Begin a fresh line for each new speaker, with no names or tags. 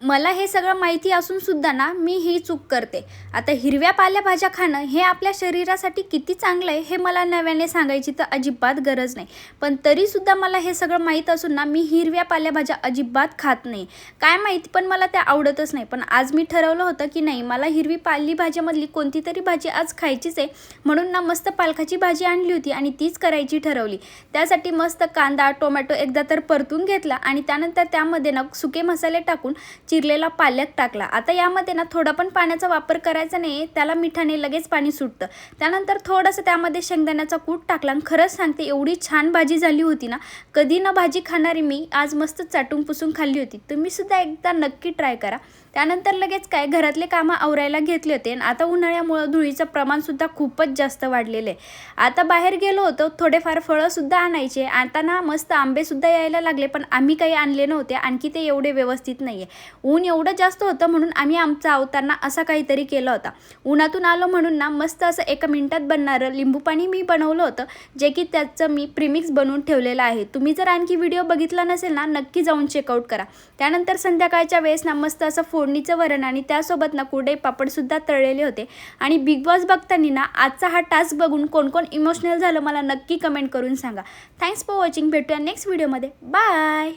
मला हे सगळं माहिती असून सुद्धा ना मी ही चूक करते। आता हिरव्या पालेभाज्या खाणं हे आपल्या शरीरासाठी किती चांगलं आहे हे मला नव्याने सांगायची तर अजिबात गरज नाही, पण तरीसुद्धा मला हे सगळं माहीत असून ना मी हिरव्या पालेभाज्या अजिबात खात नाही। काय माहिती पण मला त्या आवडतच नाही। पण आज मी ठरवलं होतं की नाही, मला हिरवी पालेभाज्यामधली कोणती तरी भाजी आज खायचीच आहे, म्हणून ना मस्त पालकाची भाजी आणली होती आणि तीच करायची ठरवली। त्यासाठी मस्त कांदा टोमॅटो एकदा तर परतून घेतला आणि त्यानंतर त्यामध्ये ना सुके मसाले टाकून चिरलेला पालक टाकला। आता यामध्ये ना थोडा पण पाण्याचा वापर करायचा नाही, त्याला मिठाने लगेच पाणी सुटतं। त्यानंतर थोडंसं त्यामध्ये शेंगदाण्याचा कूट टाकला आणि खरंच सांगते एवढी छान भाजी झाली होती ना, कधी ना भाजी खाणारी मी आज मस्त चाटून पुसून खाल्ली होती। तुम्ही सुद्धा एकदा नक्की ट्राय करा। त्यानंतर लगेच काय घरातले कामं आवरायला घेतले होते आणि आता उन्हाळ्यामुळे धुळीचं प्रमाण सुद्धा खूपच जास्त वाढलेलं आहे। आता बाहेर गेलो होतो, थोडेफार फळं सुद्धा आणायचे। आता ना मस्त आंबे सुद्धा यायला लागले, पण आम्ही काही आणले नव्हते, आणखी ते एवढे व्यवस्थित नाहीये। ऊन एवढं जास्त होतं म्हणून आम्ही आमचा अवतारणा असा काहीतरी केला होता। उन्हातून आलो म्हणून ना मस्त असं 1 मिनिटात बनणारं लिंबू पाणी मी बनवलं होतं, जे की त्याचं मी प्रीमिक्स बनवून ठेवलेलं आहे। तुम्ही जर आणखी व्हिडिओ बघितला नसेल ना, नक्की जाऊन चेकआउट करा। त्यानंतर संध्याकाळच्या वेळेस ना मस्त असं फोडणीचं वरण आणि त्यासोबत ना कुरडे पापड सुद्धा तळलेले होते। आणि बिग बॉस बघताना ना आजचा हा टास्क बघून कोण कोण इमोशनल झालं मला नक्की कमेंट करून सांगा। Thanks for watching. भेटूया नेक्स्ट व्हिडिओमध्ये। बाय।